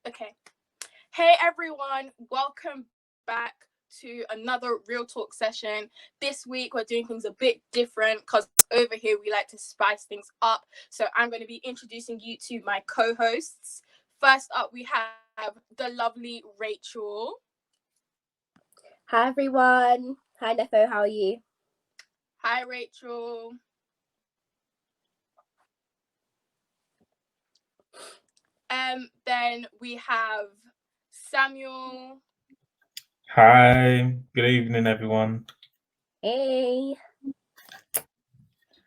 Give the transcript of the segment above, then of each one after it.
Okay. Hey everyone, welcome back to another Real Talk session. This week we're doing things a bit different because over here we like to spice things up. So I'm going to be introducing you to my co-hosts. First up we have the lovely Rachael. Hi everyone. Hi Nefo, how are you? Hi Rachael. Then we have Samuel. Hi, good evening, everyone. Hey.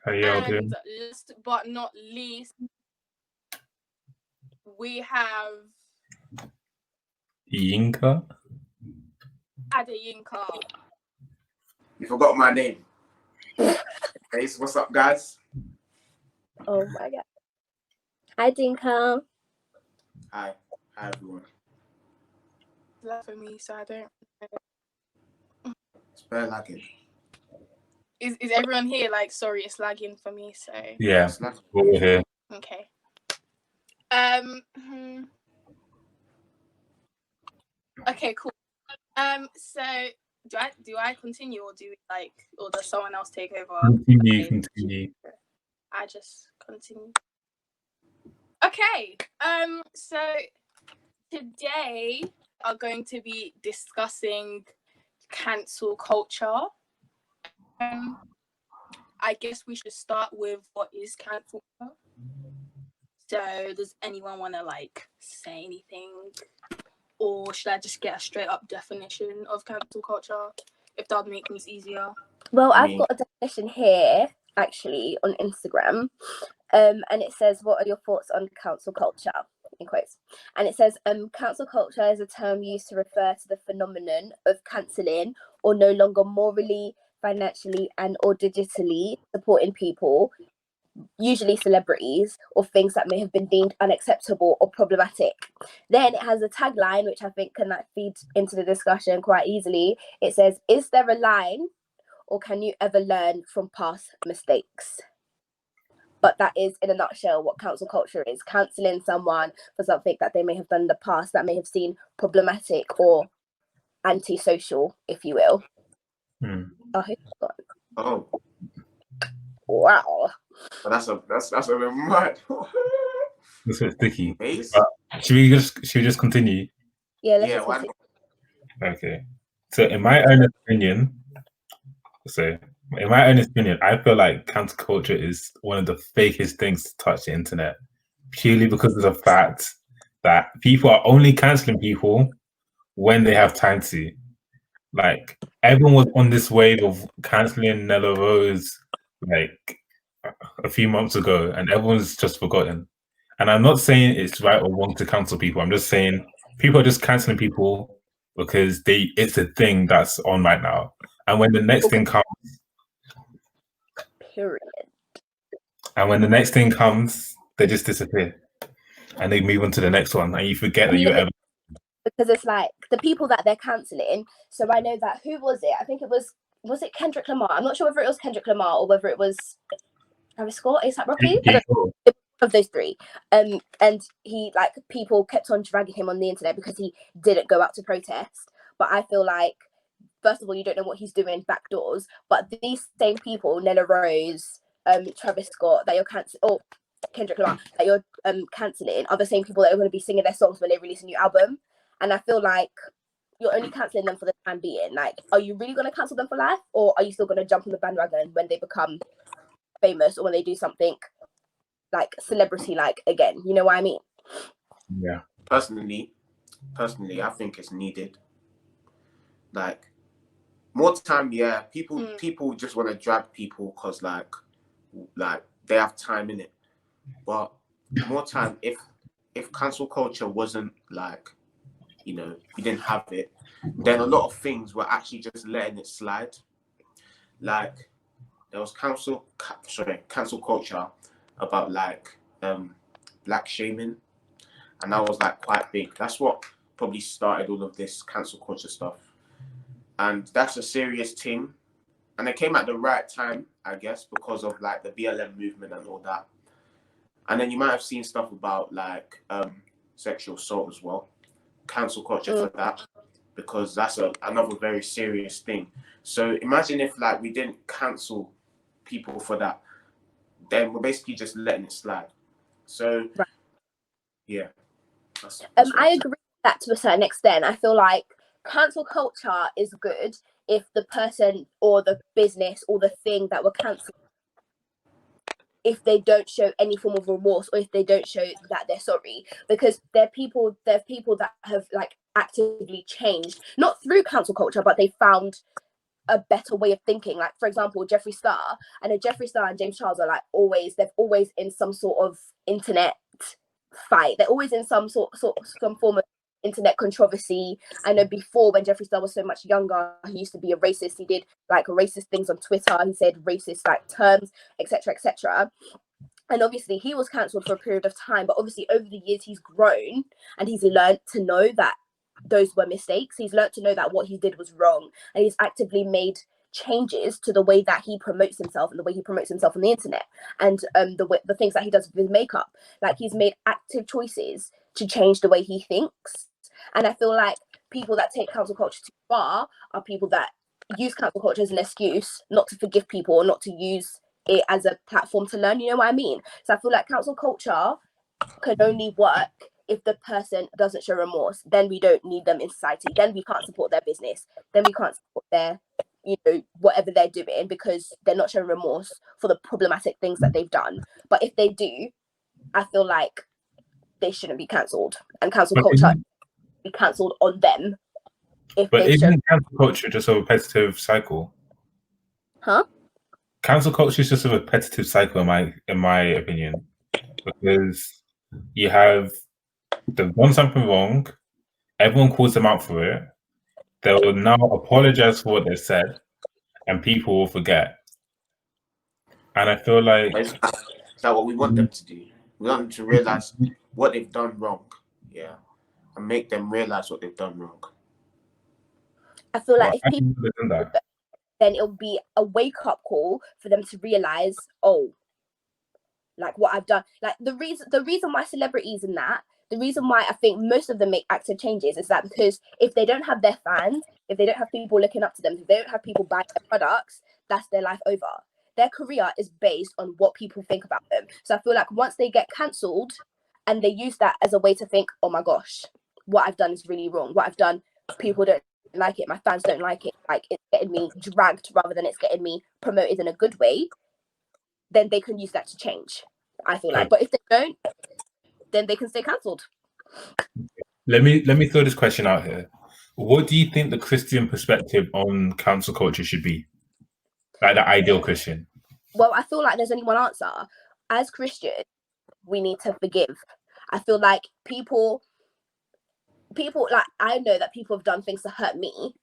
How y'all And doing? last but not least, we have Yinka. Adeyinka. You forgot my name. Hey, so what's up, guys? Oh my god. Hi Adeyinka. Hi everyone. That for me, so I don't. It's very lagging. Is everyone here? Like, sorry, it's lagging for me. So Yeah, It's lagging. we're here. okay. Okay, cool. So do I continue or or does someone else take over? Continue. I just continue. Okay. So today we are going to be discussing cancel culture. I guess we should start with what is cancel culture. So does anyone want to say anything, or should I just get a straight up definition of cancel culture if that would make things easier? Well, I've got a definition here actually on Instagram. And it says, what are your thoughts on cancel culture? In quotes. And it says, cancel culture is a term used to refer to the phenomenon of cancelling or no longer morally, financially, and or digitally supporting people, usually celebrities, or things that may have been deemed unacceptable or problematic. Then it has a tagline, which I think can feed into the discussion quite easily. It says, is there a line, or can you ever learn from past mistakes? But that is, in a nutshell, what cancel culture is. Cancelling someone for something that they may have done in the past that may have seemed problematic or antisocial, if you will. Oh. Wow. But that's a bit mad. That's a bit sticky. Should we just continue? Yeah, let's just continue. Okay. So in my own opinion, I feel like cancel culture is one of the fakest things to touch the internet, purely because of the fact that people are only cancelling people when they have time to. Like, everyone was on this wave of cancelling Nella Rose like a few months ago, and everyone's just forgotten. And I'm not saying it's right or wrong to cancel people. I'm just saying people are just cancelling people because it's a thing that's on right now. And when the next thing comes, period. And when the next thing comes, they just disappear, and they move on to the next one, and you forget that you ever. Because it's like the people that they're cancelling. So I know that, who was it? I think it was it Kendrick Lamar? I'm not sure whether it was Kendrick Lamar or whether it was Travis Scott, ASAP Rocky. Of those three. And he, people kept on dragging him on the internet because he didn't go out to protest. But I feel like, first of all, you don't know what he's doing back doors. But these same people, Nella Rose, Travis Scott, that you're cancelling, or Kendrick Lamar, that you're cancelling, are the same people that are going to be singing their songs when they release a new album. And I feel like you're only cancelling them for the time being. Like, are you really going to cancel them for life? Or are you still going to jump on the bandwagon when they become famous or when they do something celebrity again? You know what I mean? Yeah. Personally, I think it's needed. More time, yeah. People just want to drag people because they have time in it. But more time, if cancel culture wasn't you didn't have it, then a lot of things were actually just letting it slide. There was cancel culture about black shaming, and that was quite big. That's what probably started all of this cancel culture stuff, and that's a serious thing. And it came at the right time, I guess, because of the BLM movement and all that. And then you might have seen stuff about sexual assault as well. Cancel culture for that, because that's another very serious thing. So imagine if like we didn't cancel people for that, then we're basically just letting it slide. So yeah, that's I agree with that to a certain extent. I feel like cancel culture is good if the person or the business or the thing that we're canceling, if they don't show any form of remorse, or if they don't show that they're sorry, because there are people that have like actively changed, not through cancel culture, but they found a better way of thinking. Like, for example, Jeffree Star. I know Jeffree Star and James Charles are like they're always in some sort of internet fight. They're always in some form of internet controversy. I know before, when Jeffree Star was so much younger, he used to be a racist. He did like racist things on Twitter. He said racist like terms, etc., etc. And obviously he was cancelled for a period of time, but obviously over the years he's grown and he's learned to know that those were mistakes. He's learned to know that what he did was wrong, and he's actively made changes to the way that he promotes himself and the way he promotes himself on the internet, and the things that he does with his makeup. Like, he's made active choices to change the way he thinks. And I feel like people that take cancel culture too far are people that use cancel culture as an excuse not to forgive people or not to use it as a platform to learn. You know what I mean? So I feel like cancel culture can only work if the person doesn't show remorse. Then we don't need them in society. Then we can't support their business. Then we can't support their, whatever they're doing, because they're not showing remorse for the problematic things that they've done. But if they do, I feel like they shouldn't be cancelled, and cancel culture be cancelled on them. But isn't cancel culture just a repetitive cycle? Huh? Cancel culture is just a repetitive cycle, in my opinion, because you have they've done something wrong, everyone calls them out for it, they will now apologize for what they said, and people will forget. And I feel like is that what we want them to do? We want them to realize what they've done wrong, and make them realize what they've done wrong. I feel like if people do that, then it'll be a wake-up call for them to realize, oh, like what I've done. Like the reason why celebrities and that, the reason why I think most of them make active changes is that because if they don't have their fans, if they don't have people looking up to them, if they don't have people buying their products, that's their life over. Their career is based on what people think about them. So I feel like once they get cancelled and they use that as a way to think, oh my gosh, what I've done is really wrong. What I've done, people don't like it, my fans don't like it, like it's getting me dragged rather than it's getting me promoted in a good way, then they can use that to change, I feel like. But if they don't, then they can stay cancelled. Let me throw this question out here. What do you think the Christian perspective on cancel culture should be? Like the ideal Christian? Well, I feel like there's only one answer. As Christians, we need to forgive. I feel like people, like, I know that people have done things to hurt me.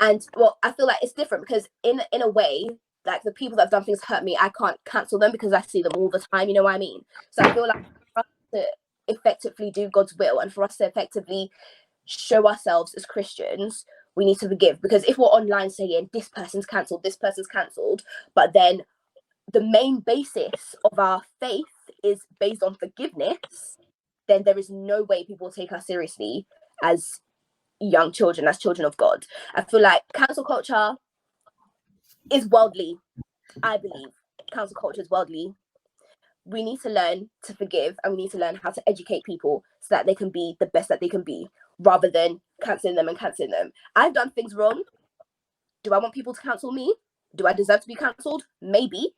And well, I feel like it's different because in a way, like the people that have done things to hurt me, I can't cancel them because I see them all the time. You know what I mean? So I feel like for us to effectively do God's will and for us to effectively show ourselves as Christians, we need to forgive. Because if we're online saying this person's cancelled, but then the main basis of our faith is based on forgiveness, then there is no way people take us seriously as young children, as children of God. I feel like cancel culture is worldly. I believe cancel culture is worldly. We need to learn to forgive, and we need to learn how to educate people so that they can be the best that they can be, rather than cancelling them. I've done things wrong. Do I want people to cancel me? Do I deserve to be cancelled? Maybe.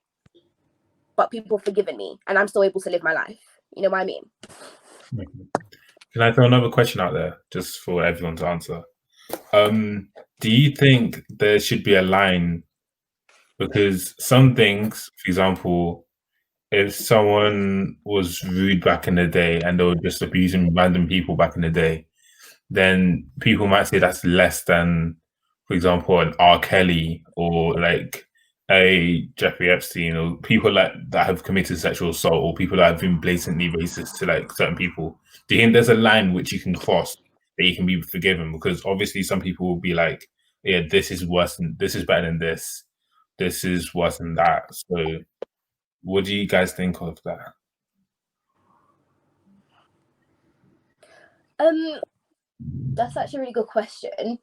But people have forgiven me, and I'm still able to live my life. You know what I mean? Can I throw another question out there just for everyone to answer? Do you think there should be a line? Because some things, for example, if someone was rude back in the day and they were just abusing random people back in the day, then people might say that's less than, for example, an R. Kelly or like a Jeffrey Epstein, or people like that have committed sexual assault, or people that have been blatantly racist to like certain people. Do you think there's a line which you can cross that you can be forgiven? Because obviously some people will be like, yeah, this is better than this. This is worse than that. So what do you guys think of that? That's actually a really good question.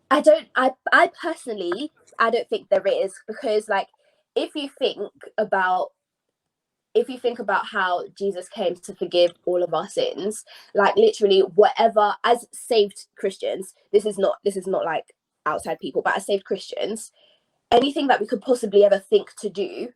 I personally, I don't think there is, because like if you think about how Jesus came to forgive all of our sins, like literally whatever, as saved Christians, this is not like outside people, but as saved Christians, anything that we could possibly ever think to do,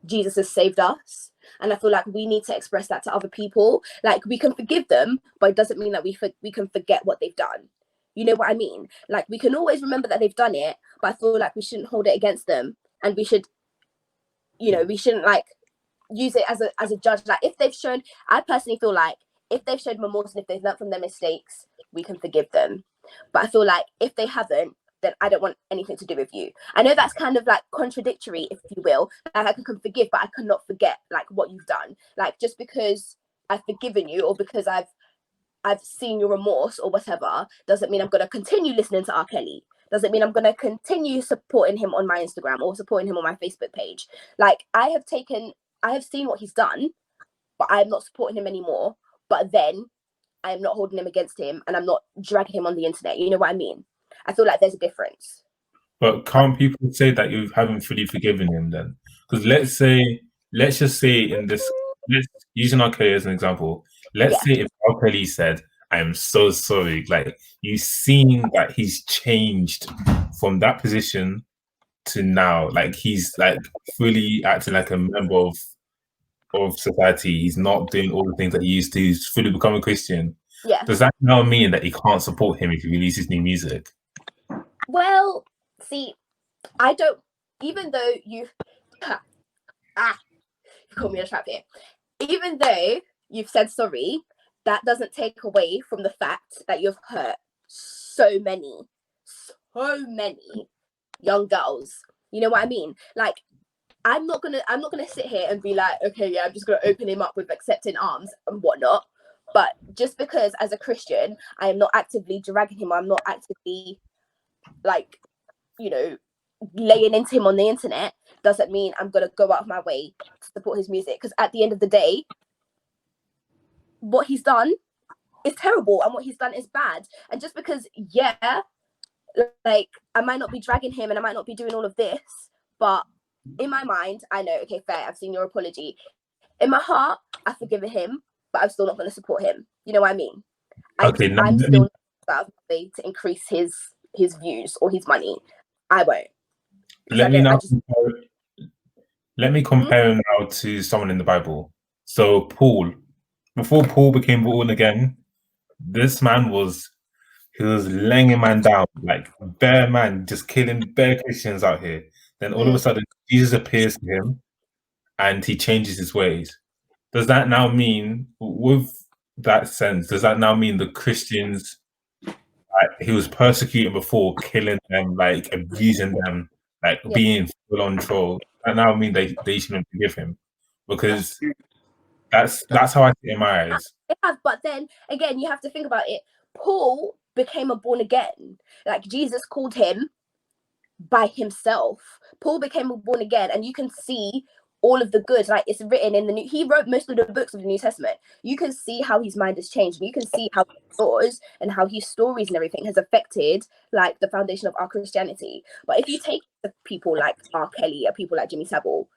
Jesus has saved us. And I feel like we need to express that to other people. Like we can forgive them, but it doesn't mean that we can forget what they've done. You know what I mean? Like we can always remember that they've done it, but I feel like we shouldn't hold it against them, and we should, we shouldn't like use it as a judge. Like if they've shown, I personally feel like if they've showed remorse and if they've learned from their mistakes, we can forgive them. But I feel like if they haven't, then I don't want anything to do with you. I know that's kind of like contradictory, if you will. Like I can forgive, but I cannot forget like what you've done. Like just because I've forgiven you, or because I've seen your remorse or whatever, doesn't mean I'm going to continue listening to R. Kelly. Doesn't mean I'm going to continue supporting him on my Instagram or supporting him on my Facebook page. Like I have seen what he's done, but I'm not supporting him anymore. But then I'm not holding him against him, and I'm not dragging him on the internet. You know what I mean? I feel like there's a difference. But can't people say that you haven't fully forgiven him then? Because let's just say in this, let's using R. Kelly as an example. Let's say if R. Kelly said, "I am so sorry," like you've seen that he's changed from that position to now, like he's like fully acting like a member of society. He's not doing all the things that he used to. He's fully become a Christian. Yeah. Does that now mean that he can't support him if he releases new music? Well, see, I don't. Even though you caught me in a trap here. Even though you've said sorry, that doesn't take away from the fact that you've hurt so many young girls. You know what I mean? Like, I'm not gonna sit here and be like, okay, yeah, I'm just gonna open him up with accepting arms and whatnot. But just because as a Christian, I am not actively dragging him, I'm not actively like, laying into him on the internet, doesn't mean I'm gonna go out of my way to support his music. Because at the end of the day, what he's done is terrible and what he's done is bad. And just because, like I might not be dragging him and I might not be doing all of this, but in my mind, I know, okay, fair, I've seen your apology. In my heart, I've forgiven him, but I'm still not going to support him. You know what I mean? I'm still not out of my way to increase his views or his money. I won't. Let me compare him now to someone in the Bible. So Paul, before Paul became born again, this man was laying a man down, like bare man, just killing bare Christians out here. Then all of a sudden, Jesus appears to him, and he changes his ways. Does that now mean, with that sense, does that now mean the Christians he was persecuting before, killing them, like abusing them, like being full on troll? That now mean they shouldn't forgive him? Because that's how I see it in my eyes. But then again, you have to think about it. Paul became a born again. Like Jesus called him by himself. Paul became a born again, and you can see all of the good. Like it's written in he wrote most of the books of the New Testament. You can see how his mind has changed. You can see how his thoughts and how his stories and everything has affected like the foundation of our Christianity. But if you take people like R. Kelly or people like Jimmy Savile,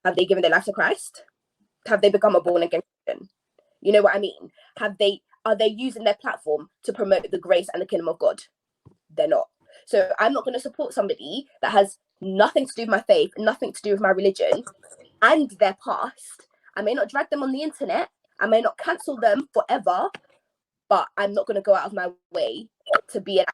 have they given their life to Christ? Have they become a born again Christian? You know what I mean? Are they using their platform to promote the grace and the kingdom of God? They're not. So I'm not going to support somebody that has nothing to do with my faith, nothing to do with my religion and their past. I may not drag them on the internet. I may not cancel them forever, but I'm not going to go out of my way to be a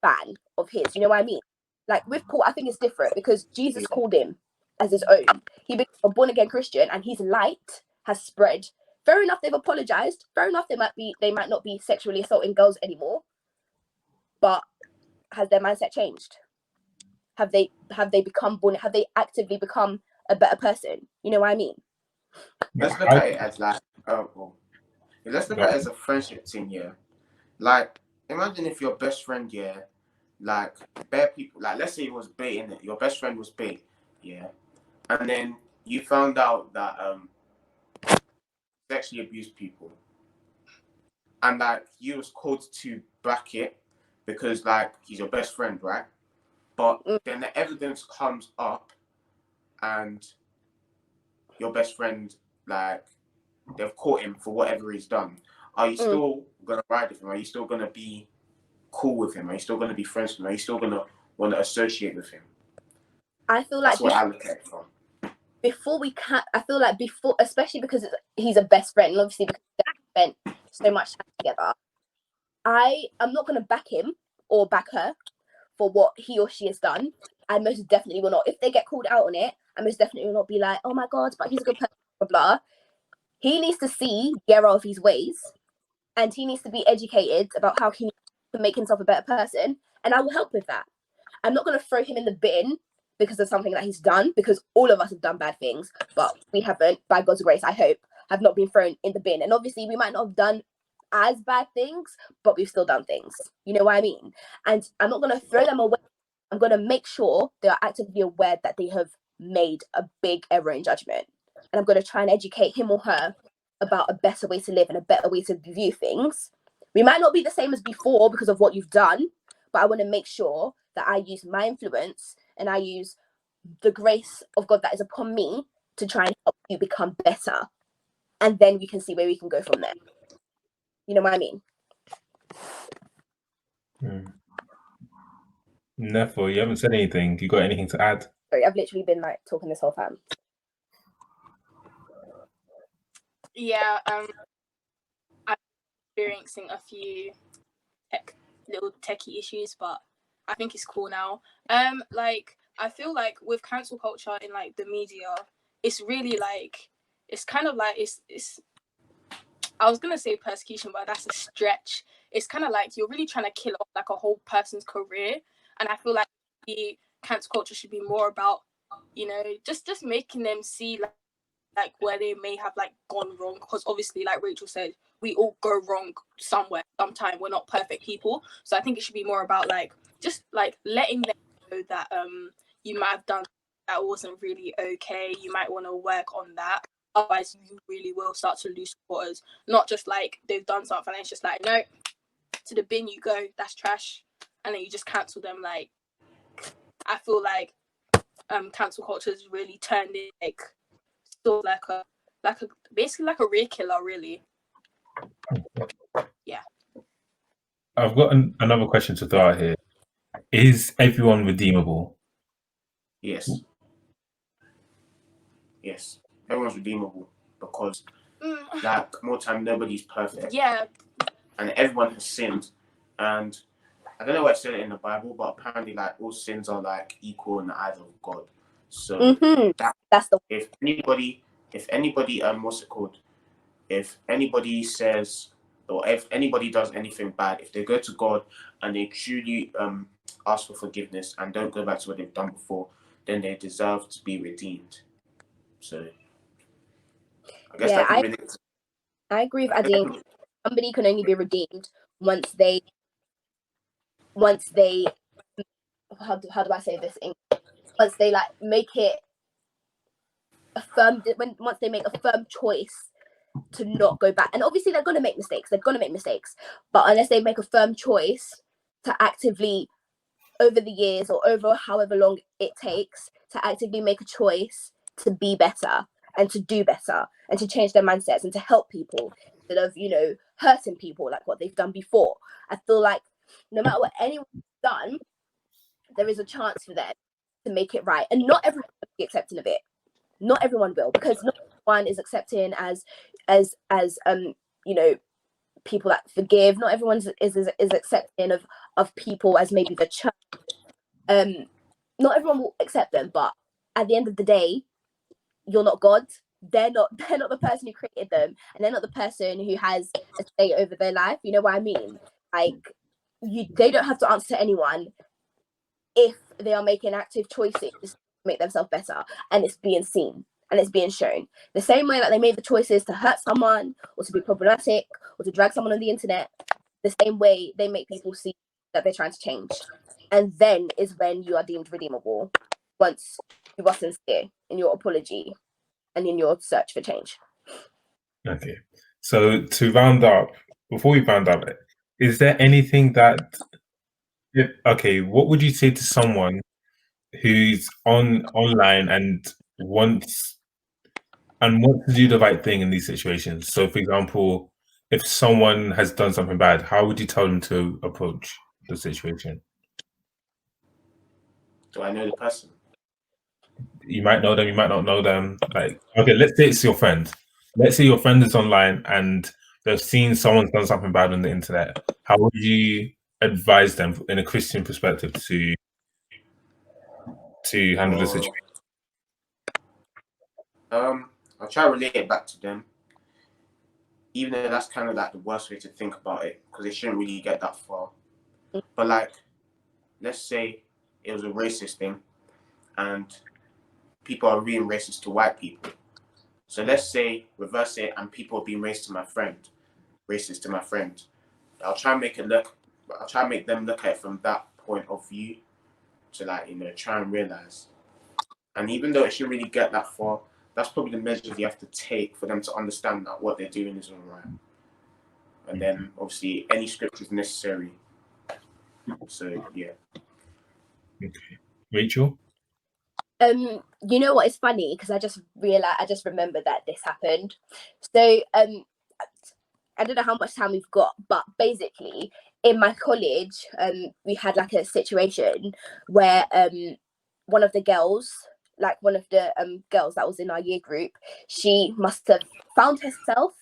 fan of his. You know what I mean? Like with Paul, I think it's different because Jesus called him as his own. He became a born again Christian and his light has spread. Fair enough, they've apologized. Fair enough, they might not be sexually assaulting girls anymore. But has their mindset changed? Have they become born? Have they actively become a better person? You know what I mean? Let's look at it as like let's look at it as a friendship thing, yeah. Like imagine if your best friend, yeah, like bare people, like let's say it was bait in it, your best friend was bait, yeah, and then you found out that sexually abused people, and like you was called to back it because like he's your best friend, right? But then the evidence comes up and your best friend, like, they've caught him for whatever he's done. Are you still gonna ride with him? Are you still gonna be cool with him? Are you still gonna be friends with him? Are you still gonna want to associate with him? I feel That's like where I look at it from. Before we can, I feel like before, especially because he's a best friend, and obviously because they spent so much time together, I'm not gonna back him or back her for what he or she has done. I most definitely will not. If they get called out on it, I most definitely will not be like, oh my god, but he's a good person, blah blah. He needs to see the error of his ways, and he needs to be educated about how he needs to make himself a better person, and I will help with that. I'm not gonna throw him in the bin because of something that he's done, because all of us have done bad things, but we haven't, by God's grace, I hope, have not been thrown in the bin. And obviously we might not have done as bad things, but we've still done things. You know what I mean? And I'm not going to throw them away. I'm going to make sure they are actively aware that they have made a big error in judgment. And I'm going to try and educate him or her about a better way to live and a better way to view things. We might not be the same as before because of what you've done, but I want to make sure that I use my influence and I use the grace of God that is upon me to try and help you become better. And then we can see where we can go from there. You know what I mean? Nefo, you haven't said anything. You got anything to add? Sorry, I've literally been like talking this whole time. Yeah, I'm experiencing a few little techie issues, but I think it's cool now. Like I feel like with cancel culture in like the media, it's really like it's kind of like it's I was gonna say persecution, but that's a stretch. It's kind of like you're really trying to kill off like a whole person's career, and I feel like the cancel culture should be more about, you know, just making them see like where they may have like gone wrong, because obviously, like Rachel said, we all go wrong somewhere, sometime. We're not perfect people, so I think it should be more about like just like letting them know that you might have done that wasn't really okay. You might want to work on that. Otherwise, you really will start to lose supporters. Not just like they've done something and it's just like, no, to the bin you go. That's trash, and then you just cancel them. Like, I feel like cancel culture has really turned it like sort of like a basically like a real killer, really. Yeah. I've got another question to throw out here. Is everyone redeemable? Yes. Yes. Everyone's redeemable because, like, more time, nobody's perfect. Yeah. And everyone has sinned. And I don't know where it said it in the Bible, but apparently, like, all sins are, like, equal in the eyes of God. So, that's the if anybody, what's it called? If anybody says, or if anybody does anything bad, if they go to God and they truly ask for forgiveness and don't go back to what they've done before, then they deserve to be redeemed. So, I guess I agree with Adeyinka. Somebody can only be redeemed once they how do I say this? Once they like make it once they make a firm choice to not go back. And obviously they're gonna make mistakes. But unless they make a firm choice to actively, over the years or over however long it takes, to actively make a choice to be better and to do better and to change their mindsets and to help people instead of, you know, hurting people like what they've done before. I feel like no matter what anyone's done, there is a chance for them to make it right. And not everyone will be accepting of it. Not everyone will, because not everyone is accepting as you know, people that forgive. Not everyone is accepting of people as maybe the church. Not everyone will accept them, but at the end of the day, you're not God. They're not the person who created them, and they're not the person who has a say over their life. You know what I mean? Like, they don't have to answer to anyone if they are making active choices to make themselves better, and it's being seen and it's being shown. The same way that they made the choices to hurt someone or to be problematic or to drag someone on the internet, the same way they make people see that they're trying to change. And then is when you are deemed redeemable, once you are sincere in your apology and in your search for change. Okay. So to round up, before we found out, is there anything that? Okay, what would you say to someone who's online and wants to do the right thing in these situations? So, for example, if someone has done something bad, how would you tell them to approach the situation? Do I know the person? You might know them, you might not know them. Like, okay, let's say it's your friend. Let's say your friend is online and they've seen someone's done something bad on the internet. How would you advise them in a Christian perspective to handle the situation? I'll try to relate it back to them, even though that's kind of like the worst way to think about it, because they shouldn't really get that far. But like, let's say it was a racist thing, and people are being racist to white people. So let's say reverse it, and people are being racist to my friend. I'll try and make them look at it from that point of view, to like, try and realize. And even though it shouldn't really get that far, that's probably the measures you have to take for them to understand that what they're doing is all right. And then obviously any script is necessary. So yeah. Okay, Rachel. You know what is funny, because I just remembered that this happened. So I don't know how much time we've got, but basically in my college, we had like a situation where one of the girls that was in our year group, she must have found herself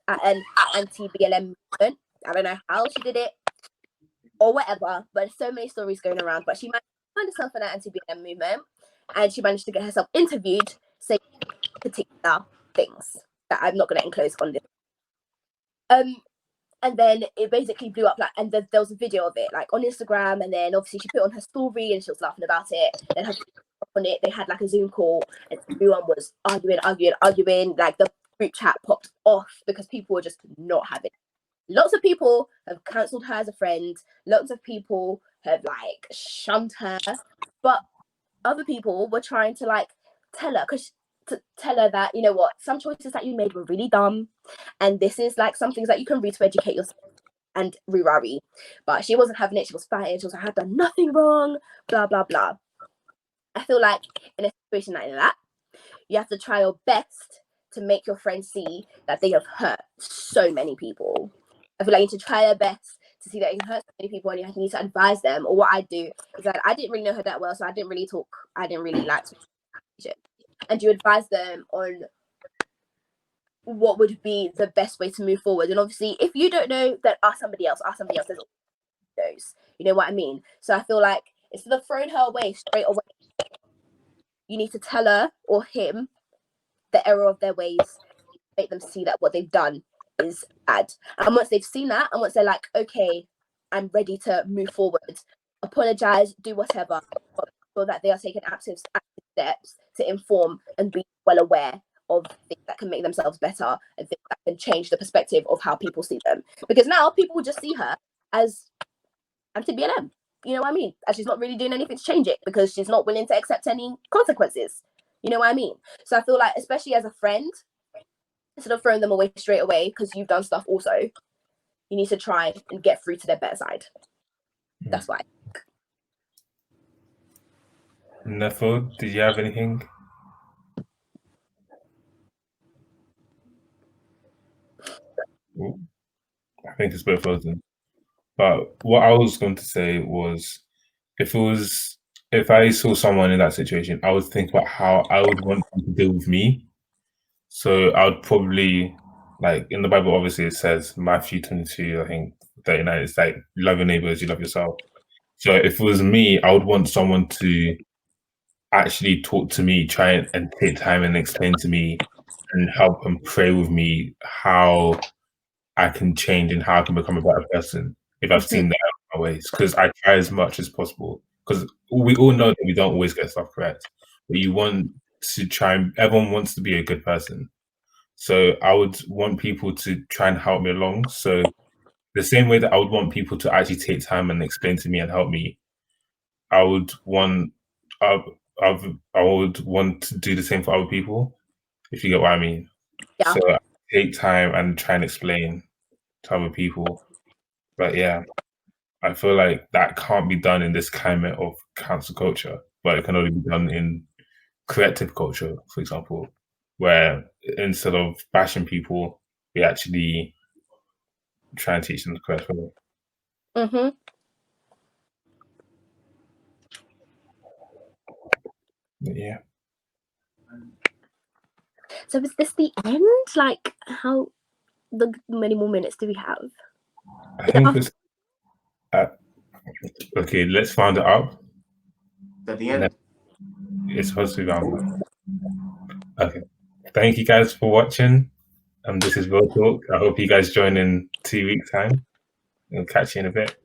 at an anti-BLM movement. I don't know how she did it or whatever, but there's so many stories going around. But she managed to find herself in an anti-BLM movement, and she managed to get herself interviewed saying particular things that I'm not going to enclose on this. And then it basically blew up, like, and there was a video of it like on Instagram, and then obviously she put it on her story and she was laughing about it. Then on it, they had like a Zoom call and everyone was arguing. Like the group chat popped off because people were just not having it. Lots of people have cancelled her as a friend. Lots of people have like shunned her, but other people were trying to like tell her that, you know what, some choices that you made were really dumb, and this is like some things that you can read to educate yourself and rurari. But she wasn't having it. She was fighting. She was like, I've done nothing wrong, blah blah blah. I feel like in a situation like that, you have to try your best to make your friends see that they have hurt so many people. I feel like you need to try your best to see that you hurt so many people, and you need to advise them. Or what I do is that I didn't really know her that well, so I didn't really like to. And you advise them on what would be the best way to move forward. And obviously, if you don't know, then ask somebody else. There's those. You know what I mean? So I feel like instead of throwing her away straight away, you need to tell her or him the error of their ways, make them see that what they've done is bad. And once they've seen that, and once they're like, okay, I'm ready to move forward, apologize, do whatever, so that they are taking active steps to inform and be well aware of things that can make themselves better and things that can change the perspective of how people see them. Because now people just see her as anti-BLM. You know what I mean? And she's not really doing anything to change it because she's not willing to accept any consequences. You know what I mean? So I feel like, especially as a friend, instead of throwing them away straight away because you've done stuff also, you need to try and get through to their better side. That's why. Nefo, did you have anything? Ooh, I think it's both of them. But what I was going to say was, if I saw someone in that situation, I would think about how I would want them to deal with me. So I would probably, like in the Bible, obviously it says Matthew 22, I think 39. It's like, love your neighbor as you love yourself. So if it was me, I would want someone to actually talk to me, try and take time and explain to me and help and pray with me how I can change and how I can become a better person if I've seen the error in my ways. Because I try as much as possible. Because we all know that we don't always get stuff correct, but you want to try and everyone wants to be a good person. So I would want people to try and help me along. So the same way that I would want people to actually take time and explain to me and help me, I would want I would want to do the same for other people, if you get what I mean. Yeah. So take time and try and explain to other people. But yeah, I feel like that can't be done in this climate of cancel culture, but it can only be done in collective culture, for example, where instead of bashing people, we actually try and teach them the correct way. Mm-hmm. Yeah. So is this the end? Like, how many more minutes do we have? I think it's okay. Let's round it up. At the end. It's supposed to be round up. Okay. Thank you guys for watching. This is Real Talk. I hope you guys join in 2 weeks' time. We'll catch you in a bit.